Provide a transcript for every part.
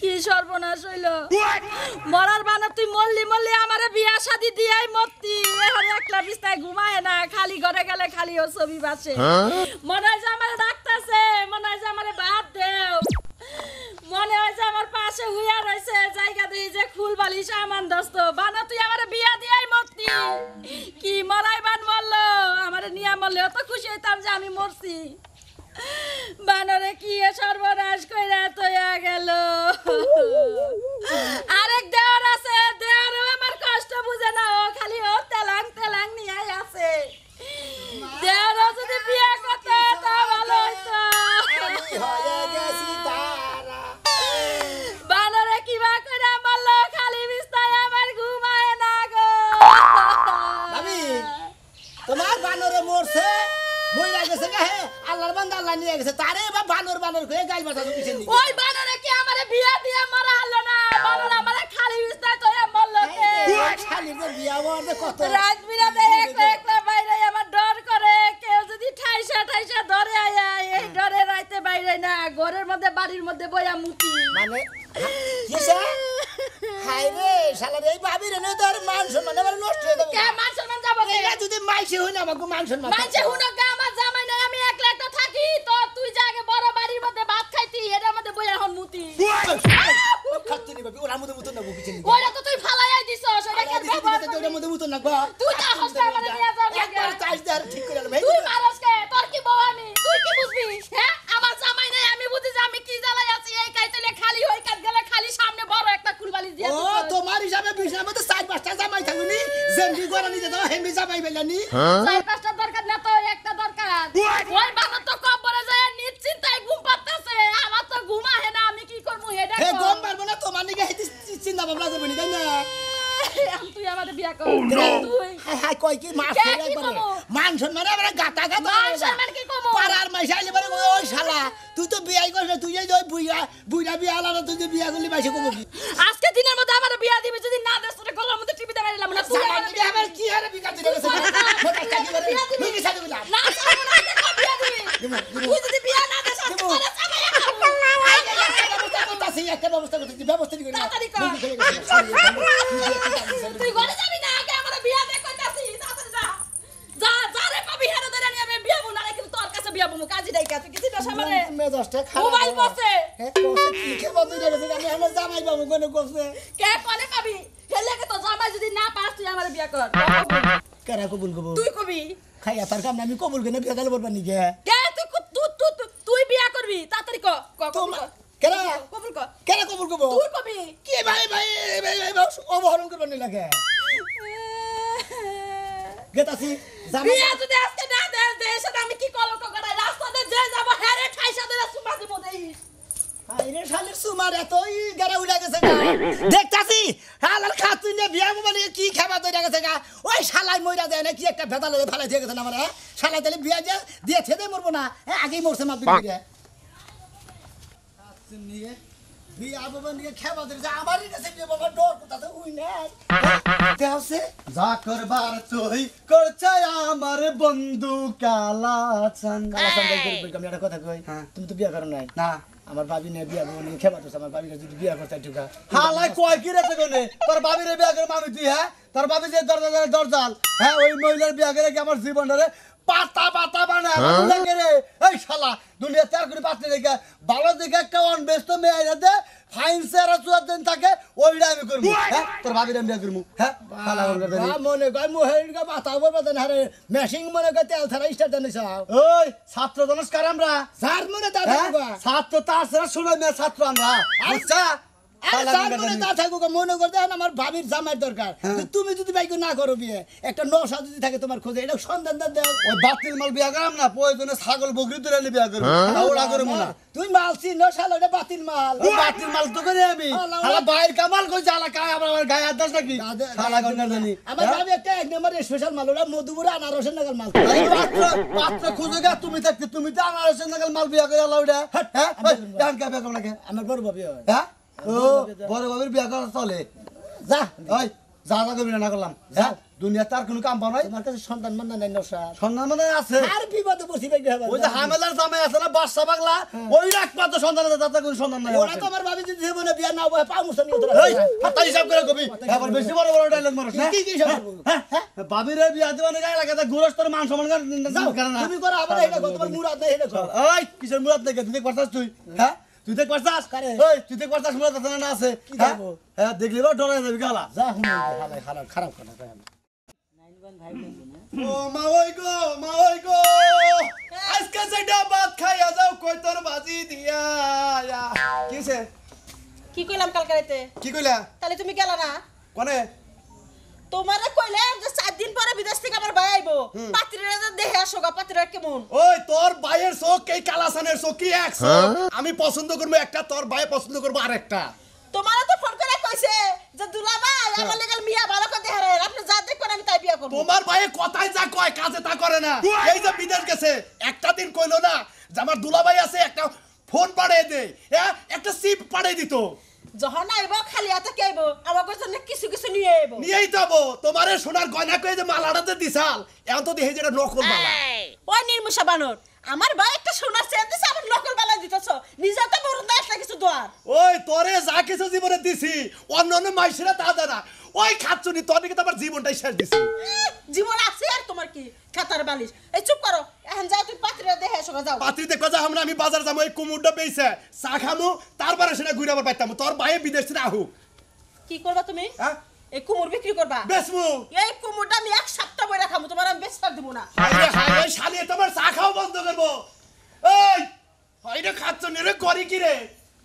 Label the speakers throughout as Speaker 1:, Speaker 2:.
Speaker 1: কি সর্বনাশ হইল মরার বানা তুই মল্লি মল্লি আমারে বিয়া শাদি দিয়াই মরতি এখন একলা বিছনায় ঘুমায় না খালি ঘরে গেলে খালি ও ছবি বাসে মনে হয় যে আমারে ডাকতাছে মনে হয় যে আমারে ভাত দেও মনে হয় যে আমার পাশে হুইয়া রইছে জায়গা দেই যে ফুল বালিশ আমান দস্ত বানা তুই আমারে বিয়া দিয়াই মরতি কি মরাই বান মরলো আমারে নিয়া মরলে অত খুশি হইতাম যে আমি মরছি বানরে কি সর্বনাশ কইরা তৈয়া গেল আরেক দেওয়ার আছে দেওয়ারও আমার কষ্ট বুঝে না ও খালি ও তেলাং তেলাং নিয়ে আছে দেওয়ারও যদি বিয়ে করতে তা ভালো হইতো বানরে কিবা কইরা মারলো খালি বিছনায় আমার ঘুমায় না গো
Speaker 2: ভাবি তোমার বানরে মরছে মইরা গেছে হে আল্লাহর বান্দা আল্লাহ নিয়ে গেছে তারে বা বানর বানর কয়ে গাইল বাতা দিছে নি
Speaker 1: ওই বানরে কি আমারে বিয়া দিয়ে মারা হলো না বানর আমারে খালি বিছনায় তোয়া মারলো কে
Speaker 2: খালি যে বিয়া মরতে কত
Speaker 1: রাত বিরাতে একলা একলা বাইরে আমার ডর করে কেউ যদি ঠাইসা ঠাইসা ধরে আয়া এই ডরে রাইতে বাইরে না ঘরের মধ্যে বাড়ির মধ্যে বইয়া মুতি
Speaker 2: মানে কিসা হাই রে শালা রে ভাবি রে তোর মান সম্মান আবার নষ্ট হয়ে যাবে
Speaker 1: কে মান সম্মান যাবো কে
Speaker 2: এরা যদি মাইসে হই না আমাকে মান সম্মান
Speaker 1: মানছে হুনো গা আমার জামাই নাই আমি একলা একটা থাকি তো তুই যে আগে বড় বাড়ির মধ্যে ভাত খাইতি এটার মধ্যে বইয়া এখন মুতি
Speaker 2: খাচ্ছি নি ভাবি ওরা মধ্যে মুতন না বুঝিনি
Speaker 1: ওরা তো তুই ফালাইয়া দিছস ওটা কে ব্যবহার
Speaker 2: ওরা মধ্যে মুতন না গো
Speaker 1: তুই তো হস্তা আমারে নিয়ে যা
Speaker 2: একবার চাইজ দে আর ঠিক করে ভাই
Speaker 1: তুই মারস কে তোর কি বউ আমি তুই কি বুঝবি হ্যাঁ আমার জামাই নাই আমি বুঝি যে আমি কি জ্বালাই আছি এই কাইতেলে খালি হই কাট গেলে খালি সামনে বড় একটা কুলবালি দিয়া
Speaker 2: ও তোমার হিসাবে বিছানার মধ্যে চার পাঁচটা জামাই থাকুনি জেন্ডি গরা নিতে দাও হেমি জামাই বেলানি
Speaker 1: চার পাঁচটা দরকার না তো একটা দরকার ওই বাবা তো কবরে যায় নিশ্চিন্তায় ঘুম পাতাছে আমার তো ঘুম আহে না আমি কি করব হেডা
Speaker 2: হে গম পারবো না তোমার নিকে হেতি চিন্তা ভাবনা করবে নি তাই না
Speaker 1: তুই আমাদের বিয়া কর তুই
Speaker 2: হাই হাই কই কি মাছ
Speaker 1: কে
Speaker 2: ফেলে
Speaker 1: কি
Speaker 2: একবারে
Speaker 1: কমো?
Speaker 2: মান সম্মান আমরা গাতা গাতা
Speaker 1: মান সম্মান কি কমো?
Speaker 2: পাড়ার মাইসা আইলে পারে ওই শালা তুই তো বিয়াই করছ তুই এই ওই বুইয়া বুইরা বিয়া আলাদা তুই যে বিয়া করলি মাইসে কমো কি
Speaker 1: আজকে দিনের মধ্যে আমার বিয়া দিবি যদি না দেস তোরে গলার মধ্যে টিপি দেবাই দিলাম না তুই
Speaker 2: জামাই
Speaker 1: আমার
Speaker 2: বিয়া আবার কি হারে বিকা দিলে গেছে মোটা কাকি করে লুকি সাথে বিলা
Speaker 1: না ছাড়বো না দেখো বিয়া দিবি তুই যদি বিয়া না দেস আজকে তোরে চাবাইয়া খাবো
Speaker 2: একটা ব্যবস্থা করতে ব্যবস্থা করে
Speaker 1: তাড়াতাড়ি কর। তুই ঘরে যাবি না আগে আমার বিয়া দেখ কইতাছি তাড়াতাড়ি যা যা যা রে কবি হেরে ধরে নিয়ে আমি বিয়া বনা কিন্তু তোর কাছে বিয়া বমু কাজী ডাইকা তুই কিছু দশা মানে
Speaker 2: মেজাজটা খারাপ
Speaker 1: মোবাইল বসে
Speaker 2: হ্যাঁ কোসে কি খেবা তুই গেছে আমি আমার জামাই বাবু কোনে কোসে
Speaker 1: কে কোনে কবি হেলে কে তো জামাই যদি না পাস তুই আমার বিয়া কর
Speaker 2: কারা কবুল করব
Speaker 1: তুই কবি
Speaker 2: খাইয়া তার কাম আমি কবুল করে বিয়া গালে বলবা নি কে
Speaker 1: কে তুই বিয়া করবি তাড়াতাড়ি ক
Speaker 2: কেরা
Speaker 1: কবুল কর
Speaker 2: কেরা কবুল করব
Speaker 1: তুই কবি
Speaker 2: কি ভাই ভাই ভাই অবহরণ করবা নি লাগে গেতাছি জামাই
Speaker 1: বিয়া যদি আজকে না দেস দেশ আমি কি কলঙ্ক করাই রাস্তাতে যে যাব হেরে খাইসা দে সুমাদি মদেই
Speaker 2: আইরে শালের সুমার এতই গাড়া উড়া গেছে গা দেখতাছি হালাল খাতুই নে বিয়া মানে কি খাবা দইরা গেছে গা ওই শালাই মইরা দেয় না কি একটা ভেদা লগে ফালাই দিয়ে গেছে না মানে শালাই তাহলে বিয়া দিয়ে ছেদে মরবো না আগেই মরছে মাপ দিয়ে নিয়ে বিয়া বাবা নিয়ে খাবা দইরা আমারই কাছে বিয়া বাবা ডর কোথাতে উই না দেওছে
Speaker 3: যা করবার তুই করছে আমার বন্ধু কালাচান
Speaker 2: কালাচান কই আমি একটা কথা কই তুমি তো বিয়া করো নাই
Speaker 3: না
Speaker 2: আমার ভাবি নে বিয়া বাবা নিয়ে খাবা দইছে আমার ভাবিরা যদি বিয়া করতে ঢুকা
Speaker 3: হালাই কয় কি রে কোনে তোর বাবিরে বিয়া করে মামি তুই হ্যাঁ তোর বাবি যে দরজাল হ্যাঁ ওই মহিলার বিয়া করে কি আমার জীবনটারে পাতা পাতা বানায় লাগে রে এই শালা দুনিয়া চার করে পাঁচটা রেখে ভালো দেখে একটা অনবেস্ত মেয়ে দে ফাইন সেরা চুয়ার দিন থাকে ওইটা আমি করবো হ্যাঁ তোর ভাবির আমি বিয়া করবো হ্যাঁ শালা
Speaker 2: মনে কয় মোহেলগা মাথা উপর বাদন হারে মেশিং মনে কয় তেল ছাড়া স্টার্ট জানিস
Speaker 3: ওই ছাত্র জনস্কার আমরা
Speaker 2: স্যার মনে তা
Speaker 3: হ্যাঁ?
Speaker 2: থাকুক
Speaker 3: ছাত্র তার সেরা শুনে মেয়ে ছাত্র আমরা বুঝছা
Speaker 2: আরে স্যার মনে তা থাকুক মনে করতে আমার ভাবির জামাই দরকার তুমি যদি বাইকে না করো বিয়ে একটা নশা যদি থাকে তোমার খোঁজে এটা সন্ধান দাও
Speaker 3: ওই বাতিল মাল বিয়া করাম না প্রয়োজনে ছাগল বকরি তুলে এনে বিয়া করবো ওরা করবো না
Speaker 2: তুই মাল চিনো শাল ওটা বাতিল মাল
Speaker 3: ওই বাতিল মাল তো করে আমি হালা বাইর কামাল কই জ্বালা কায় আমার গায়ে আদাস নাকি শালা গন্ডা জানি
Speaker 2: আমার ভাবি একটা এক নম্বর স্পেশাল মাল ওটা মধুপুর আনারসের নাগাল মাল
Speaker 3: পাত্র পাত্র খুঁজে গা তুমি থাকতে তুমি তো আনারসের নাগাল মাল বিয়া করে আলাও এটা হ্যাঁ জান কা বিয়া লাগে
Speaker 2: আমার বড় ভাবি হয়
Speaker 3: হ্যাঁ ও বড় বাবির বিয়া করা চলে
Speaker 2: যা
Speaker 3: ওই যা যা করবি না করলাম হ্যাঁ দুনিয়া তার কোনো কাম পাও নাই
Speaker 2: তোমার কাছে সন্তান মান্না নাই নসাদ
Speaker 3: সন্ধান মানে আছে
Speaker 2: আর বিপদে বসি ভাই
Speaker 3: ওই যে হামেলার জামাই আছে না বাদশা পাগলা ওই একমাত্র সন্তান আছে তাতে কোনো সন্ধান নাই
Speaker 2: ওরা তো আমার ভাবি যদি জীবনে বিয়া না হয় পাও মুসা নিয়ে
Speaker 3: এই হাতা হিসাব করে কবি এবার বেশি বড় বড় ডায়লগ মারছ না
Speaker 2: কি হিসাব করবো?
Speaker 3: হ্যাঁ বাবির বিয়া দিবানে গায় লাগে তা গুরস্তর মান সম্মান
Speaker 2: যাও
Speaker 3: করে না
Speaker 2: তুমি করো আবার এটা করো তোমার মুরাদ নাই এটা করো
Speaker 3: ওই কিসের মুরাদ দেখে তুই দেখ পারছাস তুই হ্যাঁ তুই দেখ পারছাস
Speaker 2: কারে?
Speaker 3: ওই তুই দেখ পারছাস মুরাদ আছে না আছে
Speaker 2: কি
Speaker 3: হ্যাঁ?
Speaker 2: দেখবো?
Speaker 3: হ্যাঁ দেখলি বা ডরে যাবি গালা
Speaker 2: যা হুম হালাই হালাই খারাপ কথা কয় না
Speaker 3: ও মা ওই গো আজকে সেটা ভাত খাইয়া যাও কই তোর বাজি দিয়া কিছে
Speaker 1: কি কইলাম কালকে রাতে
Speaker 3: কি কইলা
Speaker 1: তাহলে তুমি গেলা না
Speaker 3: কোনে
Speaker 1: তোমারে কইলাম যে 4 দিন পরে বিদেশ থেকে আমার ভাই আইবো পাত্রীরা যে দেখে আসো গা পাত্রীরা কেমন
Speaker 3: ওই তোর ভাইয়ের চোখ এই কালাসানের চোখ কি এক চোখ আমি পছন্দ করবো একটা তোর ভাই পছন্দ করবো আরেকটা
Speaker 1: তোমারে তো ফোন করে কইছে যে দুলা ভাই আমার লেগাল মিয়া ভালো করে দেখারে আপনি যা দেখবেন আমি তাই বিয়া করব
Speaker 3: তোমার ভাইয়ে কথাই যা কয় কাজে তা করে না এই যে বিদেশ গেছে একটা দিন কইলো না যে আমার দুলাভাই আছে একটা ফোন পাঠিয়ে দে হ্যাঁ একটা সিপ পাঠিয়ে দিত
Speaker 1: যখন আইবো খালি হাতে কে আইবো আমার জন্য কিছু কিছু নিয়ে আইবো
Speaker 3: নিয়েই যাবো তোমারে সোনার গয়না কয়ে যে মালাটাতে দিছাল এখন তো দেখে যেটা নকল মালা
Speaker 1: ওই নির্মুষা বানর আমার ভাই একটা সোনার চেন দিছে আমার নকল বালা দিতেছ নিজে তো বড় না একটা কিছু দোয়ার
Speaker 3: ওই তোরে যা কিছু জীবনে দিছি অন্য অন্য মাইসেরা তা জানা ওই খাচ্ছুনি তোর দিকে তো আমার জীবনটাই শেষ দিছি
Speaker 1: জীবন আছে আর তোমার কি খাতার বালিশ এই চুপ করো এখন যাও তুই পাত্রীরা দেখে এসো যাও
Speaker 3: পাত্রী দেখবা যা আমরা আমি বাজার যাবো এই কুমুরটা পেয়েছে চা খামু তারপরে সেটা ঘুরে আবার পাইতাম তোর ভাইয়ে বিদেশ থেকে আহু
Speaker 1: কি করবা তুমি
Speaker 3: হ্যাঁ
Speaker 1: এই কুমুর বিক্রি করবা
Speaker 3: বেসমু
Speaker 1: এই কুমুরটা আমি এক সপ্তাহ বইরা খামু তোমার আমি বেচতে দিব না
Speaker 3: হাইরে হাইরে শালি তোমার চা খাও বন্ধ করবো এই হাইরে খাচ্ছুনি রে করি কি রে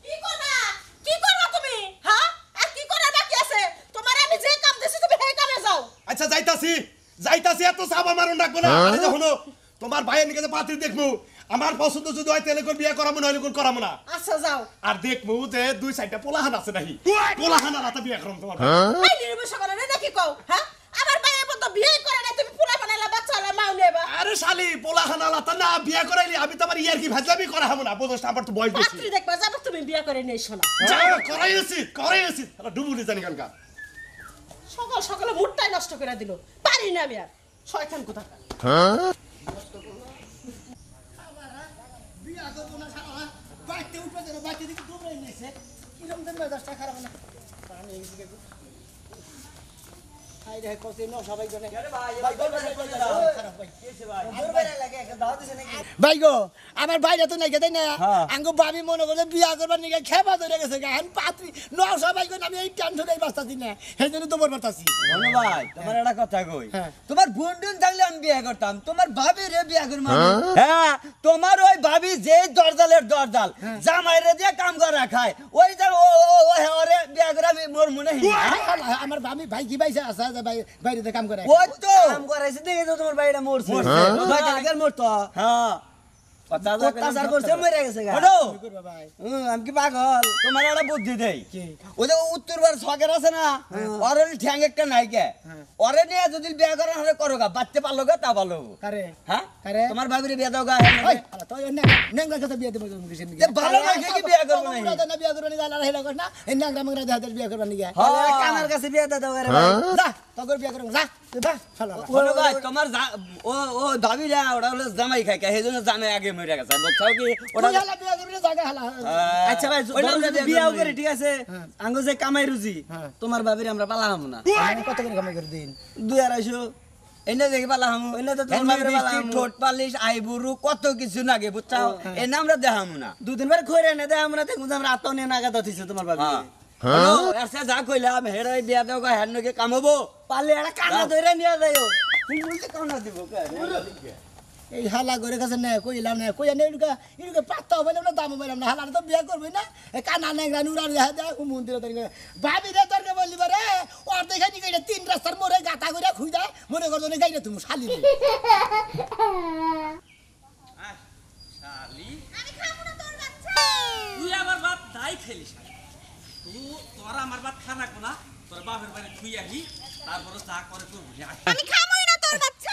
Speaker 1: কি করবা তুমি হ্যাঁ আর কি করার বাকি আছে তোমার আমি যে কাম দিছি তুমি সেই কামে যাও
Speaker 3: আচ্ছা যাইতাছি এত চাপা মারুন রাখবো না আরে যখন তোমার ভাইয়ের নিকে পাত্রী দেখবো আমার পছন্দ যদি হয় তাহলে কোন বিয়ে করাবো নইলে কোন করাবো না
Speaker 1: আচ্ছা যাও
Speaker 3: আর দেখবো যে দুই সাইডটা পোলাহান আছে নাকি পোলাহান আর বিয়ে করাম তোমার
Speaker 1: এই নির্বশ করে না নাকি কও হ্যাঁ আমার ভাই এখন তো বিয়ে করে না তুমি পুরা বানাইলা বাচ্চা হলা মাও নেবা
Speaker 3: আরে শালি পোলাহান আলাদা না বিয়ে করাইলি আমি তো আমার ইয়ার কি ভাজলামি করা হবো না বুঝছ আমার তো বয়স বেশি
Speaker 1: পাত্রী দেখবা যাবে তুমি বিয়ে করে নিয়ে এসো না
Speaker 3: করাই উচিত ডুবুনি জানি কানকা
Speaker 1: সকাল সকালে মুডটাই নষ্ট করে দিল পারি না আমি আর শয়তান কোথাকার
Speaker 2: বিয়া করবো না সারা বাইতে উঠবে যেন বাইতে দিকে দৌড়াই নিয়েছে কিরকম যেন মেজাজটা খারাপ না পানি এদিকে হাই রে কত নশা ভাই জনে ভাই গো আমার বাইরে তো নাই তাই না আঙ্গো ভাবি মনে করে বিয়া করবার নিকে খেপা ধরে গেছে গান পাত্রী নশা ভাই গো আমি এই টেনশনে বাঁচতাছি না সেই জন্য তোমার বাঁচতাছি
Speaker 4: ভাই তোমার একটা কথা কই
Speaker 2: হ্যাঁ।
Speaker 4: তোমার বোন থাকলে আমি বিয়ে করতাম তোমার ভাবি রে বিয়ে করব হ্যাঁ তোমার ওই ভাবি যে দরজালের দরজাল জামাইরে দিয়ে কাম করা খায় ওই যে ওরে বিয়ে করে আমি মোর মনে
Speaker 2: আমার ভাবি ভাই কি ভাই আছে ভাই বাইরে কাম করে
Speaker 4: ওই তো
Speaker 5: কাম করাইছে দেখে তো তোমার বাড়িটা মরছে
Speaker 4: ভাই কালকের মোর তো
Speaker 5: হ্যাঁ
Speaker 4: কথা
Speaker 5: অত্যাচার করছে মরে গেছে গা
Speaker 4: হলো
Speaker 2: কি করবা ভাই
Speaker 4: আমি কি পাগল তোমার একটা বুদ্ধি দেই
Speaker 2: কি?
Speaker 4: ওই যে উত্তরবার ছকের আছে না ওরে ঠ্যাং একটা নাই কে ওরে নিয়ে যদি বিয়ে করেন হলে করো গা বাচ্চা পারলো গা তা ভালো
Speaker 2: কারে
Speaker 4: হ্যাঁ
Speaker 2: কারে
Speaker 4: তোমার ভাবিরে বিয়ে দাও গা
Speaker 2: ওই তো নেংরা কথা বিয়ে দেব কিসের নিকে
Speaker 4: ভালো লাগে কি বিয়ে করবো নাই
Speaker 2: না বিয়ে করবা নিকে আলাদা হেলা কর না এই নেংরা মংরা দেহাতে বিয়ে করবা নিকে
Speaker 5: তাহলে কানার কাছে বিয়ে দাও রে ভাই
Speaker 2: যা তগর বিয়ে করবা যা যা শালা
Speaker 4: বলো ভাই তোমার ও ভাবিরা ওটা হলো জামাই খাই সেই জন্য জামাই আগে মরে গেছে বুঝছো কি ওটা
Speaker 2: ওটা হালা বিয়ে করবি জায়গা হালা
Speaker 5: আচ্ছা ভাই বিয়াও করে ঠিক আছে আঙ্গ যে কামাই রুজি তোমার ভাবির আমরা পালাম না
Speaker 2: কত করে কামাই করে দিন
Speaker 4: 2-250 এনে দেখি পালাম
Speaker 5: এনে তো তোমার ভাবিরে পালাম
Speaker 4: ঠোঁট পালিশ আইবুরু কত কিছু নাগে বুঝছো এনে আমরা দেখামু না
Speaker 5: দুদিন পরে খইরে এনে দেয় আমরা দেখুন আমরা আত নিয়ে নাগাদ হতিছে তোমার ভাবি
Speaker 4: হ্যালো এসে যা কইলাম হেরাই বিয়া দাও গা হেন নকে কামাবো
Speaker 5: পালে একটা কানা ধরে নিয়ে যাইও
Speaker 4: তুই বলতে কামনা দিব
Speaker 2: এই হালা করে কাছে না কইলাম না কই না ইরুকা পাত্তা হবে না দাম হবে না হালা তো বিয়ে করবি না এই কানা নেংরা নুরা দেখা দে মন্দিরে তরিকে ভাবি রে তরকে বললি বারে ওর দেখে নি কইটা তিন রাস্তার মোরে গাতা কইরা খুইদা মনে করছ না গাইরে তুমি শালি
Speaker 6: তুই আমার বাপ তাই খেলিস তুই তোরা আমার বাপ খানা কোনা তোর বাপের বাড়ি তুই আহি তারপরে যা করে তোর
Speaker 7: আমি খামই না তোর বাচ্চা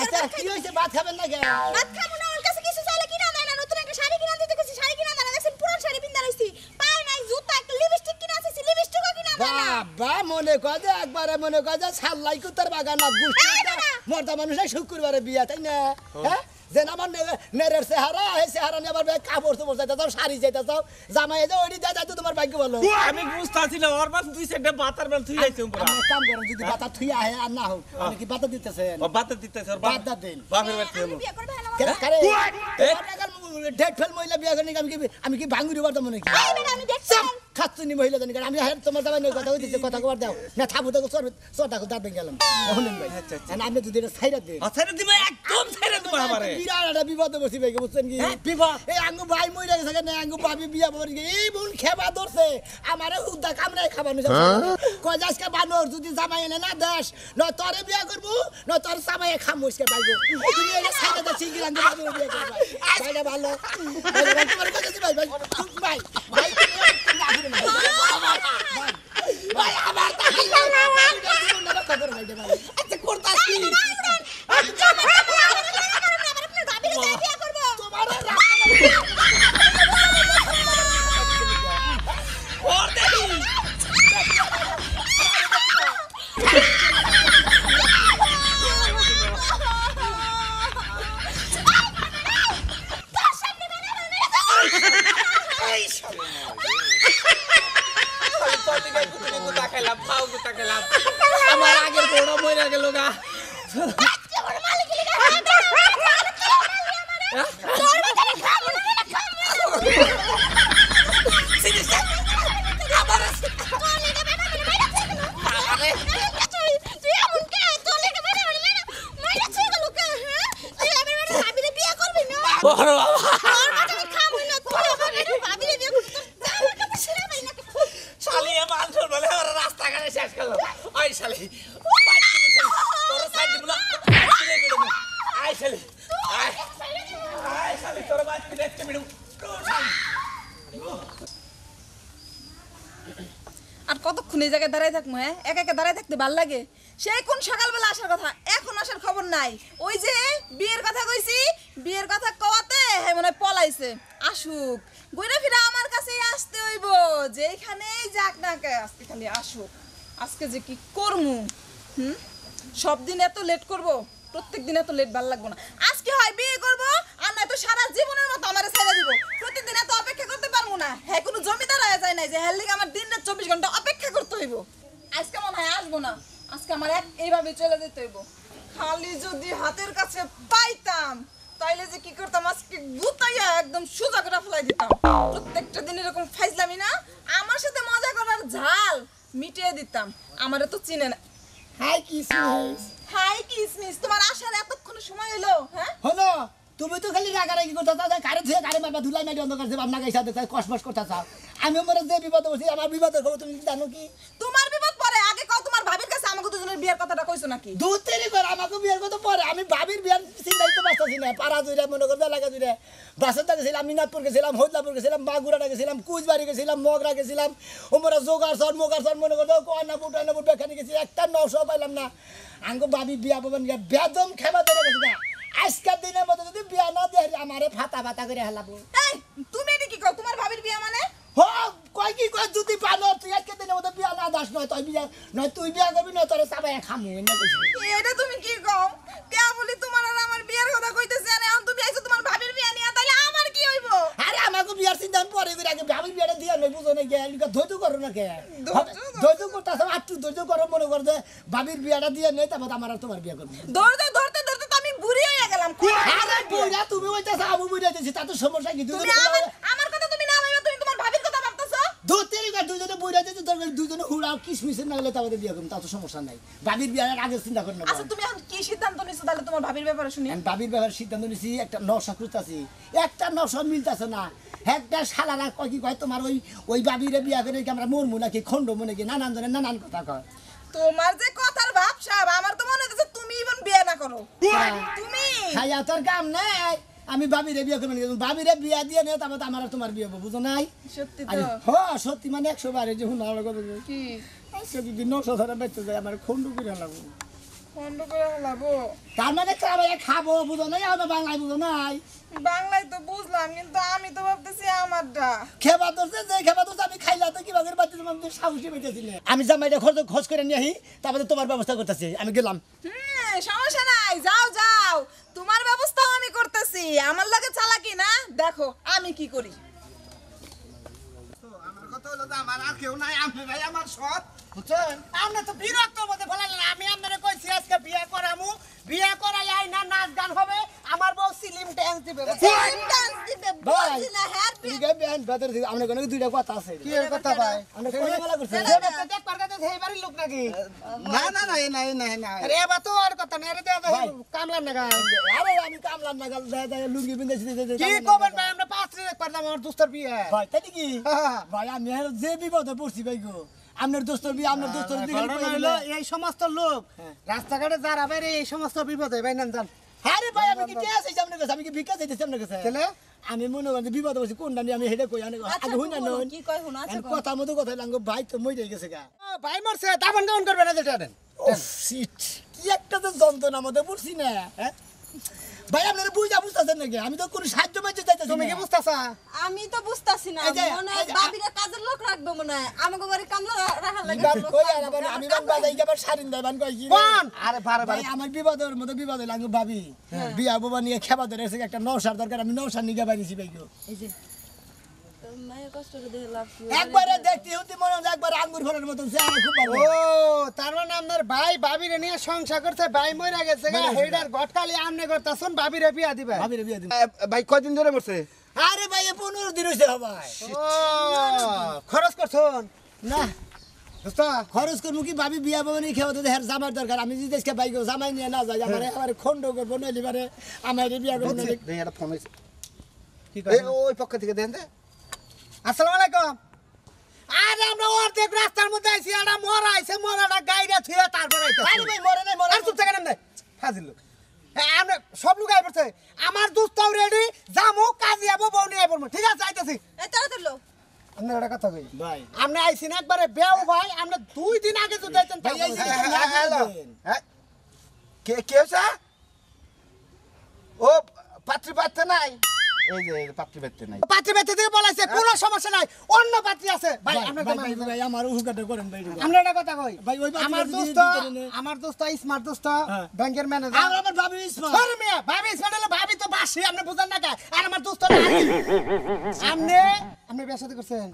Speaker 2: আচ্ছা কি হইছে ভাত খাবেন না কে
Speaker 7: ভাত খাবো না ওর কাছে কিছু চাইলে কিনা দেয় না নতুন একটা শাড়ি কিনা দিতে গেছি শাড়ি কিনা দেয় না দেখছেন পুরান শাড়ি পিন্দা রইছি পায় নাই জুতা একটা লিপস্টিক কিনা আছে লিপস্টিকও কিনা দেয় না
Speaker 2: আব্বা মনে কয় যে একবারে মনে কয় যে সাল্লাই কুত্তার বাগান না মর্দা মানুষের শুক্রবারে বিয়া তাই না হ্যাঁ যে আমার নেরের চেহারা এই চেহারা নিয়ে আবার কাপড় চোপড় যাইতে চাও শাড়ি যাইতে চাও জামাই যে ওইটি দেয় যাইতে তোমার ভাগ্য বলো
Speaker 6: আমি বুঝতাছি না ওর বাস দুই সাইডে বাতার বেল থুই আইছে পুরা
Speaker 2: আপনি এক কাম করেন যদি বাতা থুই আহে আর না হোক আপনি কি বাতা দিতেছেন
Speaker 6: ও বাতার দিতেছে ওর
Speaker 2: বাতা দেন
Speaker 6: বাপের বাড়ি
Speaker 7: আমি বিয়ে করবে না
Speaker 2: কারে ডেট ফেল মহিলা বিয়া করেন আমি কি ভাঙুরি বাড়তাম মনে কি
Speaker 7: এই বেটা আমি দেখছি
Speaker 2: খাচ্ছুনি মহিলা জানি আমি তোমার দাবাই নিয়ে কথা হইতেছে কথা কবার দাও না থাবো তো সরটা দাঁত ভেঙে গেলাম শুনেন ভাই আপনি যদি এটা ছাইরা দেন
Speaker 6: আছারে দিবা একদম ছেড়ে দিবা আমারে
Speaker 2: বিরাট একটা বিপদে বসি ভাই বুঝছেন কি
Speaker 6: বিপদ
Speaker 2: এই আঙ্গু ভাই মইরা গেছে কেন আঙ্গু ভাবি বিয়া বলি এই বোন খেবা ধরছে আমারে হুদ্দা কামড়াই খাবানো যাচ্ছে কয় যাসকে বানর যদি জামাই এনে না দাস ন তোরে বিয়া করবো ন তোর জামাই খামুসকে পাইবো তুমি এটা ছাইরা দে সিঙ্গি রান্ধে ভাবি বিয়া করবা ভাইটা ভালো ভাই তোমার কথা দিই ভাই ভাই ভাই ভাই ভাই আমার তাকি আচ্ছা করতাছি
Speaker 6: আমার আগের বড় মইরা গেল গা শালি মানুষ বলে রাস্তাঘাটে শেষ করলো ওই শালি তোর সাইড দিবলা আই শালি আই শালি তোর বাদ কি দেখতে মিডু
Speaker 1: আর কতক্ষণ এই জায়গায় দাঁড়ায় থাকবো হ্যাঁ একা একা দাঁড়ায় থাকতে ভাল লাগে সেই কোন সকালবেলা আসার কথা এখন আসার খবর নাই ওই যে বিয়ের কথা কইছি বিয়ের কথা কওয়াতে হ্যাঁ মনে হয় পলাইছে আসুক ঘুরে ফিরে আমার কাছেই আসতে হইব যেখানেই যাক না কে আজকে খালি আসুক আজকে যে কি করমু সব দিন এত লেট করব প্রত্যেক দিন এত লেট ভাল লাগবো না আজকে হয় বিয়ে করব আর নয়তো সারা জীবনের মতো আমারে ছেড়ে দিব প্রতিদিন এত অপেক্ষা করতে পারবো না হ্যাঁ কোনো জমিদার হয়ে যায় না যে হ্যাঁ লিগে আমার দিন রাত 24 ঘন্টা অপেক্ষা করতে হইব আজকে মনে হয় আসবো না আজকে আমার এইভাবে চলে যেতে হইব খালি যদি হাতের কাছে পাইতাম তাইলে যে কি করতাম আজকে গুতাইয়া একদম সোজা করে ফেলাই দিতাম প্রত্যেকটা দিন এরকম ফাইজলামি না আমার সাথে মজা করার ঝাল মিটিয়ে দিতাম আমারে তো চিনে না
Speaker 2: হাই কিসমিস
Speaker 1: হাই কিসমিস তোমার আসার এতক্ষণ সময় হলো হ্যাঁ
Speaker 2: হলো তুমি তো খালি রাগারাগি করতে চাও কারে ধুয়ে কারে মারবা ধুলাই মারি অন্ধকার যে ভাবনা গাইছা দেখতে কসমস করতে চাও আমি মনে যে বিপদ বসি আমার বিপদের খবর তুমি জানো কি
Speaker 1: তোমার বিপদ পরে আগে কও তোমার ভাবির কাছে আমাকে দুজনের বিয়ের কথাটা কইছো নাকি
Speaker 2: দু তিন করে আমাকে বিয়ের কথা পরে আমি ভাবির বিয়ার চিন্তাই তো বাঁচতেছি না পাড়া জুড়ে মনে করতে এলাকা জুড়ে বাসনটা গেছিলাম মিনাদপুর গেছিলাম হজলাপুর গেছিলাম বাগুড়াটা গেছিলাম কুচবাড়ি গেছিলাম মগরা গেছিলাম ওমরা জোগাড় সর মনে করতে কয়না বুট এখানে গেছি একটা 900 পাইলাম না আঙ্গো ভাবি বিয়া পাবেন বেদম খেবা ধরে গেছে না আজকের দিনের মধ্যে যদি বিয়া না দেয় আমারে ফাতা করে হেলাবো
Speaker 1: এই তুমি এটি কি কও তোমার ভাবির বিয়ে মানে
Speaker 2: হো কয় কি কয় যদি পানো তুই আজকের দিনের মধ্যে বিয়া না দাস নয় তুই বিয়া করবি না তোরে সাবাই খামু না কইছি
Speaker 1: এটা তুমি কি কও কে বলি তোমার আর আমার বিয়ের কথা কইতেছে আর এখন তুমি আইছো তোমার ভাবির বিয়ে নিয়া তাইলে আমার কি হইব
Speaker 2: আরে আমাকে বিয়ার চিন্তা পরে করে আগে ভাবি বিয়াটা দিয়া নই বুঝো না কে ধৈর্য করো না কে ধৈর্য করতেছ আটটু ধৈর্য করো মনে কর যে ভাবির বিয়াটা দিয়া নেই তারপর আমার আর তোমার বিয়া করবো
Speaker 1: ধরতে তো আমি বুড়ি হয়ে গেলাম
Speaker 2: আরে বুইরা তুমি ওইটাছ আবু বুইরা দিছি তাতে সমস্যা কি
Speaker 1: তুমি আমার কথা তুমি না ভাইবা তুমি তোমার ভাবির কথা ভাবতেছো
Speaker 2: দুজনে বুইরা দিছি তোর দুজনে হুড়াও কিসমিসের না হলে তারপরে বিয়া করব তা তো সমস্যা নাই ভাবির বিয়ার আগে চিন্তা করো না
Speaker 1: আচ্ছা তুমি এখন কি সিদ্ধান্ত নিছো তাহলে তোমার ভাবির ব্যাপারে শুনি
Speaker 2: আমি ভাবির ব্যাপারে সিদ্ধান্ত নিছি একটা 900 খুঁজতাছি একটা 900 মিলতাছে না একটা শালারা কয় কি কয় তোমার ওই ভাবিরে বিয়া করে কি আমরা মরমু নাকি খন্ড মনে কি নানান জনের নানান কথা কয়
Speaker 1: তোমার যে কথার ভাব সাহেব আমার তো মনে হচ্ছে তুমি ইভেন বিয়ে না করো তুমি
Speaker 2: খাইয়া তোর কাম নাই আমি ভাবিরে বিয়া করব ভাবিরে বিয়া দিয়ে নে তারপর আমার আর তোমার বিয়ে হবে বুঝো নাই
Speaker 1: সত্যি
Speaker 2: আরে
Speaker 1: তো
Speaker 2: হ্যাঁ সত্যি মানে 100 বারে যে হুন আমার কথা
Speaker 1: কি
Speaker 2: আজকে যদি 900 ধরে বেঁচে যায় আমার খন্ড করে লাগবে
Speaker 8: বন্ধ করে হলাবো
Speaker 2: তার মানে কামাইয়া খাবো বুঝো নাই আমরা বাংলায় বুঝো নাই
Speaker 8: বাংলায় তো বুঝলাম কিন্তু আমি তো ভাবতেছি আমারটা
Speaker 2: খেবা দোষে যে খেবা দোষ আমি খাইলা তো কি বাগের বাচ্চা তোমাদের সাহসী পেতেছি না আমি জামাইটা খোঁজ করে নিয়ে আহি তারপরে তোমার ব্যবস্থা করতেছি আমি গেলাম
Speaker 8: সমস্যা নাই যাও যাও তোমার ব্যবস্থাও আমি করতেছি আমার লাগে চালাকি না দেখো আমি কি করি
Speaker 3: আমার কথা হলো যে আমার আর কেউ নাই আমি ভাই আমার সৎ বুঝছেন
Speaker 2: আমরা তো বিরক্ত মধ্যে ফেলালেন আমি আপনারে কইছি আজকে বিয়ে করামু বিয়ে করাই আই না নাচ গান হবে আমার বউ সিলিম ড্যান্স দিবে
Speaker 8: ডান্স দিবে বুঝি না হ্যাঁ
Speaker 2: ঠিক আছে বেন ভেতর থেকে আমরা কোনো দুইটা কথা আছে
Speaker 3: কি এর কথা ভাই
Speaker 2: আমরা কোনে বলা করছি
Speaker 3: দেখ পারগাতে সেই বাড়ির লোক নাকি না না না না না আরে এবা তো আর কথা না রে দাদা কামলাম না
Speaker 2: আরে আমি কামলাম না গাল দাদা লুঙ্গি বিন্দেছি
Speaker 3: কি কবেন ভাই আমরা 5 তারিখ পারলাম আমার দোস্তর বিয়ে
Speaker 2: ভাই তাই কি ভাই আমি যে বিপদে পড়ছি ভাই গো আপনার দোস্তর বিয়ে আপনার দোস্তর
Speaker 3: হলো এই সমস্ত লোক রাস্তাঘাটে যারা বাইরে এই সমস্ত বিপদ হয় ভাই না জান
Speaker 2: আরে ভাই আমি কি টিয়া চাইছি আপনার কাছে আমি কি ভিক্ষা চাইতেছি আপনার কাছে
Speaker 3: তাহলে
Speaker 2: আমি মনে করি যে বিপদে পড়ছি কোনটা নিয়ে আমি হেডে কই আগে হুই না নন
Speaker 8: কি কয় হুন আছে
Speaker 2: কথা মতো কথা লাঙ্গো ভাই তো মরে গেছে গা
Speaker 3: ভাই মরছে দাবন দাবন করবে না যেটা দেন
Speaker 2: শিট কি একটা তো যন্ত্রণার মধ্যে পড়ছি না হ্যাঁ ভাই আপনারা বুঝতেছেন নাকি আমি তো কোনো সাহায্য পাইতে চাইতেছি
Speaker 3: তুমি কি বুঝতাছা
Speaker 8: আমি তো বুঝতাছি না
Speaker 2: এই যে,
Speaker 8: মনে
Speaker 2: এই যে,
Speaker 8: বাবিরা কাজের লোক রাখবে মনে হয় আমাকে বাড়ি কামলা রাখা লাগে
Speaker 2: বাপ কই আর আমি বান বাজাই আবার সারিন দেয় বান কই কি রে?
Speaker 3: কোন আরে বারে
Speaker 2: ভাই আমার বিপদের মধ্যে বিপদে লাগবে ভাবি বিয়া বাবা নিয়ে খেবা ধরে এসে একটা নৌসার দরকার আমি নৌসার নিয়ে বাইরেছি ভাই গো
Speaker 8: এই যে মায়ের কষ্ট করে দেখে লাভ কি
Speaker 2: একবারে দেখতে হতে মনে হয় একবার আঙ্গুর ফলের মতন সে আমার খুব ভালো
Speaker 3: ও তার মানে আপনার ভাই ভাবিরে নিয়ে সংসার করতে ভাই মরে গেছে গা হেডার গটকালি আমনে করতাছন ভাবিরে বিয়া দিবে
Speaker 2: ভাবিরে বিয়া দিন
Speaker 3: ভাই কয়দিন ধরে মরছে
Speaker 2: আরে ভাই 15 দিন হইছে ভাই
Speaker 3: ও খরচ করছন
Speaker 2: না
Speaker 3: দোস্ত
Speaker 2: খরচ করবো কি ভাবি বিয়া বাবা নিয়ে খেয়ে হের জামার দরকার আমি যদি দেশকে বাইক জামাই নিয়ে না যাই আমার খন্ড করবো নইলে পারে আমার বিয়া করবো নইলে
Speaker 3: দেই এটা ফোন হইছে কি কয় ওই পক্ষ থেকে দেন দে আসসালামু আলাইকুম আরে আমরা অর্ধেক রাস্তার মধ্যে আইছি এটা মরা আইছে মরাটা গাইরা থুয়া তারপর আইছে
Speaker 2: আরে ভাই মরে নাই মরে
Speaker 3: আর চুপ থেকে নাম ফাজিল লোক আমরা সব লোক আই পড়ছে আমার দোস্তাও রেডি জামু কাজে যাবো বউ নিয়ে পড়বো ঠিক আছে আইতাছি
Speaker 8: এই তাড়াতাড়ি লো
Speaker 3: আপনার একটা কথা কই
Speaker 2: ভাই
Speaker 3: আমরা আইছি না একবারে বেও ভাই আমরা 2 দিন আগে যদি আইতেন
Speaker 2: ভাই, এই যে
Speaker 3: হ্যালো কে কে হইছে ও পাত্রী পাত্র নাই এই যে পাত্রী পাত্র নাই পাত্রী পাত্র দিয়ে বলাইছে কোনো সমস্যা নাই অন্য পাত্রী আছে ভাই আমরা
Speaker 2: ভাই ভাই আমার উহুকাটা করেন ভাই
Speaker 3: আমরা একটা কথা কই
Speaker 2: ভাই, ওই পাত্রী
Speaker 3: আমার
Speaker 2: যদি
Speaker 3: দোস্ত
Speaker 2: দিতে পারে না।
Speaker 3: আমার দোস্ত স্মার্ট দোস্ত
Speaker 2: হ্যাঁ।
Speaker 3: ব্যাংকের ম্যানেজার
Speaker 2: আর আমার ভাবি ইসমা
Speaker 3: সর মিয়া ভাবি স্মার্ট হলো ভাবি তো বাসি আপনি বুঝেন না কা আর আমার দোস্ত না আপনি আপনি বিয়ে সাথে করছেন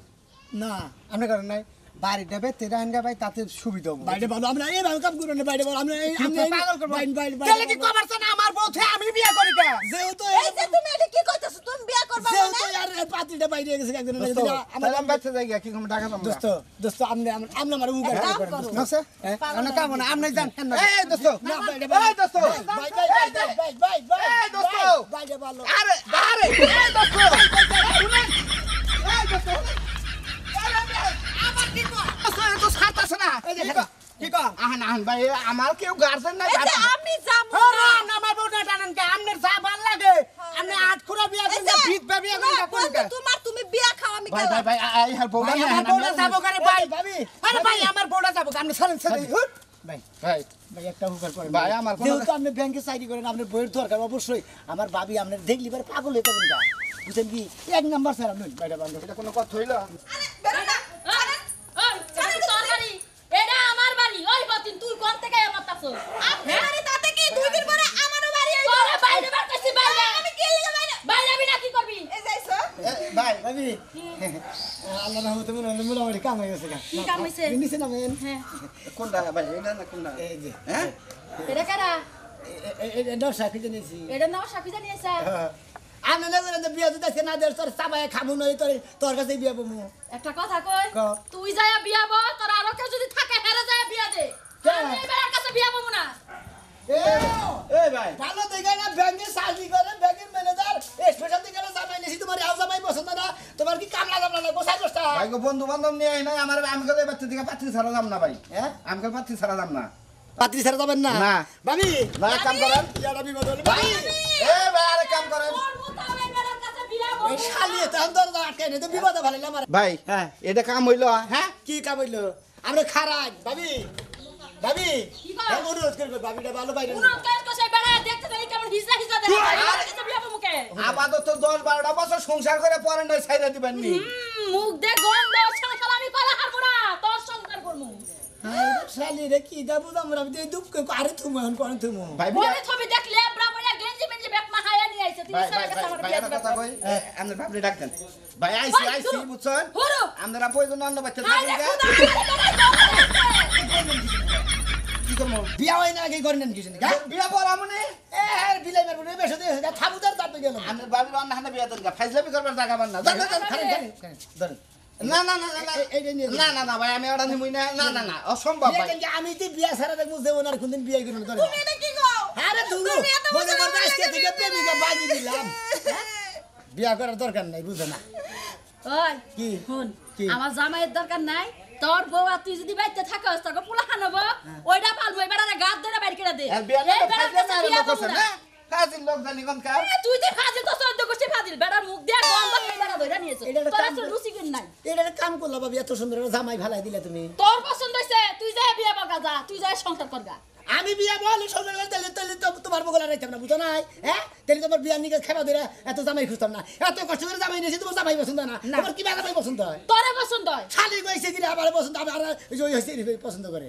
Speaker 2: না
Speaker 3: আপনি করেন নাই বাড়ি দেবে তেরা আনগা ভাই তাতে সুবিধা হবে
Speaker 2: বাইরে ভালো আমরা এই ভালো কাম করুন বাইরে ভালো আমরা এই আমি
Speaker 3: পাগল করব
Speaker 2: বাইরে বাইরে
Speaker 3: তাহলে কি কমারছেন আমার বউ থেকে আমি বিয়ে করি কা
Speaker 2: যেহেতু
Speaker 8: এই যে তুমি এটা কি কইতাছো তুমি বিয়া করবা
Speaker 2: যেহেতু
Speaker 8: মানে
Speaker 2: আর পাত্রীটা বাইরে গেছে একজন
Speaker 3: আমার আমি বাচ্চা যাই কি কম টাকা দাম
Speaker 2: দোস্ত দোস্ত আপনি আমরা আমার উহুকাটা
Speaker 8: কাম
Speaker 2: করেন
Speaker 8: করো।
Speaker 3: নসে আমরা কাম না আপনি জান এই দোস্ত
Speaker 2: না বাইরে
Speaker 3: এই দোস্ত
Speaker 2: ভাই ভাই ভাই ভাই ভাই ভাই
Speaker 3: এই দোস্ত
Speaker 2: বাইরে ভালো
Speaker 3: আরে আরে এই দোস্ত এই দোস্ত আমার কি কর তো সাতাছে না কি কর আহান আহান ভাই আমার কেউ গার্জেন না
Speaker 8: এই যে আমি যাবো
Speaker 3: ওরে আমার বউটা টানেন কে আমনের যা ভাল লাগে আপনি আট খুরা বিয়া
Speaker 8: এই
Speaker 3: করেন
Speaker 8: যে
Speaker 3: ভিত বিয়া করেন কোন কা
Speaker 8: তোমার তুমি বিয়া খাও আমি
Speaker 6: ভাই
Speaker 8: খেলাম।
Speaker 6: ভাই ভাই আই হ্যাঁ বউলা
Speaker 3: ভাই
Speaker 6: না
Speaker 3: আমার বউটা যাবো করে ভাই
Speaker 2: ভাবি
Speaker 3: আরে ভাই আমার বউটা যাবো আপনি সালেন সালেন
Speaker 2: ভাই
Speaker 6: ভাই
Speaker 2: ভাই একটা হুকার করেন
Speaker 6: ভাই, আমার কোনো-
Speaker 2: যেহেতু আপনি ব্যাংকে চাকরি করেন আপনার বইয়ের দরকার অবশ্যই আমার ভাবি আপনার দেখলি পরে পাগল হয়ে যাবেন গা বুঝছেন কি এক নাম্বার স্যার আপনি বাইরে বান্ধব
Speaker 6: এটা কোনো কথা হইলো
Speaker 8: আরে বেরো না
Speaker 1: এটা আমার বাড়ি ওই বতিন তুই কোন থেকে আমার তাছো
Speaker 8: আপনার বাড়ি তাতে কি 2 দিন পরে আমারও বাড়ি হইলো
Speaker 1: তোরে বাইরে বার করছি বাইরে
Speaker 8: আমি কি লিখে বাইরে
Speaker 1: বাইরে যাবি না কি করবি
Speaker 8: এই যাইছো
Speaker 3: ভাই
Speaker 2: ভাবি আল্লাহ রহমতে মনে হলো মোটামুটি কাম হয়ে গেছে গা
Speaker 1: কি কাম হইছে
Speaker 2: নিচে নামেন
Speaker 1: হ্যাঁ
Speaker 3: কোনটা ভাই এটা না কোনটা
Speaker 2: এই যে
Speaker 3: হ্যাঁ
Speaker 1: এটা কারা
Speaker 2: এটা সাকিতে নিয়েছি
Speaker 1: এটা নাও সাফি জানি আছে
Speaker 2: আমি না করে বিয়া যদি আছে না দেড় তোর সাবাই খাবো নই তোর কাছে বিয়া বমু
Speaker 1: একটা কথা কই
Speaker 2: ক।
Speaker 1: তুই যায়া বিয়া ব তোর আরো কেউ যদি থাকে হেরে যায় বিয়া দে
Speaker 2: কে?
Speaker 1: আমি এবার কাছে বিয়া বমু না
Speaker 3: এই ভাই
Speaker 2: ভালো দেখে না ব্যাংকে চাকরি করে ব্যাংকের ম্যানেজার স্পেশাল দিকে জামাই নিয়েছি তোমার আও জামাই পছন্দ না তোমার কি কামলা জামলা না গোসাই দোস্তা
Speaker 6: ভাই গো বন্ধু বান্ধব নিয়ে আই নাই আমার আমি কই বাচ্চা দিকে পাত্রী ছাড়া যাম না ভাই
Speaker 2: হ্যাঁ
Speaker 6: আমি কই পাত্রী ছাড়া যাম না
Speaker 2: পাত্রী ছাড়া যাবেন না
Speaker 6: না।
Speaker 2: ভাবি
Speaker 6: না এক কাম করেন
Speaker 2: ইয়ারা বিপদ হলে
Speaker 6: ভাই এ ভাই আরে কাম করেন
Speaker 1: তোর মুতাবে এবার কাছে বিয়া বমু
Speaker 2: এই শালি তো দরজা আটকে নে তো বিপদে ভালো আমার
Speaker 6: ভাই
Speaker 2: হ্যাঁ
Speaker 6: এটা কাম হইলো হ্যাঁ
Speaker 2: কি কাম হইলো আমরা খারাপ ভাবি ভাবি
Speaker 1: কি কর?
Speaker 2: আমি অনুরোধ করবো ভাবিটা ভালো বাইরে
Speaker 1: উনার কাজ কইছে বেড়া দেখতে দেই কেমন হিজলা হিজলা দেখা যায় কিছু বিয়া মুখে
Speaker 3: আপাতত 10-12টা বছর সংসার করে পরে নয় ছাইরা দিবেন নি
Speaker 1: মুখ দে গন্ধ সংসার আমি করা হারবো না তোর সংসার করমু
Speaker 2: শালি রে কি দা বুঝাম আমি তো দুঃখ আরে তুমি এখন কোন তুমি
Speaker 3: ভাই
Speaker 1: বলে ছবি দেখলে ব্রা বলে গেঞ্জি মেঞ্জি ব্যাগ মাহায়া নিয়ে আইছে তুই
Speaker 3: ভাই
Speaker 1: সারা কথা আমার বিয়া
Speaker 3: কথা কই আমাদের বাপরে ডাকতেন ভাই
Speaker 1: ভাই,
Speaker 3: আইছি
Speaker 1: ধরো।
Speaker 3: বুঝছেন
Speaker 1: হুরু
Speaker 3: আপনারা প্রয়োজন অন্য বাচ্চা
Speaker 1: আই
Speaker 3: থাকেন
Speaker 1: দেখো
Speaker 3: কি করবো
Speaker 2: বিয়া হয় না কি করেন কিছু না
Speaker 3: বিয়া পড়া মনে
Speaker 2: এ আর বিলাই মারবো রে বেশ দিয়ে থাবুদার দাঁত গেল
Speaker 3: আমাদের বাবির অন্য হাতে বিয়া দেন ফাইজলামি করবার জায়গা পান না
Speaker 2: ধরেন
Speaker 3: না না না না না
Speaker 2: এইটা নিয়ে
Speaker 3: না না না ভাই আমি ওটা নিমুই না না না না অসম্ভব ভাই
Speaker 2: আমি তো বিয়া ছাড়া দেখবো দেবো না আর কোনদিন বিয়ে করবো ধরেন
Speaker 8: তুমি এটা কি কও
Speaker 2: আরে তুমি
Speaker 8: তুমি এত
Speaker 2: মনে
Speaker 8: বুঝো
Speaker 2: করতে
Speaker 8: না,
Speaker 2: আজকে থেকে প্রেমিকা বাজি দিলাম বিয়া করার দরকার নাই বুঝো না
Speaker 1: ওই
Speaker 2: কি?
Speaker 1: শুন
Speaker 2: কি?
Speaker 1: আমার জামাইয়ের দরকার নাই তোর বউ আর তুই যদি বাইতে থাকস তোকে পোলা খানাবো ওইটা পালবো এবার গাছ ধরে বাইর করে দে
Speaker 3: আর বিয়া না
Speaker 1: এই বেড়ার কাছে বিয়া
Speaker 3: ফাইজলামি করছেন
Speaker 1: করবো না।
Speaker 3: না কাজের লোক জানি কোন কাজ
Speaker 1: তুই যে ফাজিল তো সহ্য করছিস ফাজিল বেড়ার মুখ দিয়ে গন্ধ খেয়ে বেড়া ধরে নিয়েছে
Speaker 2: এটা একটা
Speaker 1: তোর
Speaker 2: কাম
Speaker 1: আছে
Speaker 2: কর।
Speaker 1: রুচি কিন নাই
Speaker 2: এটা একটা কাম করলো বাবু এত সুন্দর একটা জামাই ভালাই দিলে তুমি
Speaker 1: তোর পছন্দ হয়েছে তুই যা বিয়া বাগা যা তুই যা সংসার করগা
Speaker 2: আমি বিয়া বলি সংসার করে তাহলে তাহলে তো তোমার বগলা রাখতাম না বুঝো নাই হ্যাঁ তাহলে তোমার বিয়ার নিকে খেবা ধরে এত জামাই খুঁজতাম না এত কষ্ট করে জামাই নিয়েছি তোমার জামাই পছন্দ না তোমার কি জামাই পছন্দ হয়
Speaker 1: তোরে পছন্দ হয়
Speaker 2: খালি কইছে কি আবার পছন্দ আবার ওই হয়েছে পছন্দ করে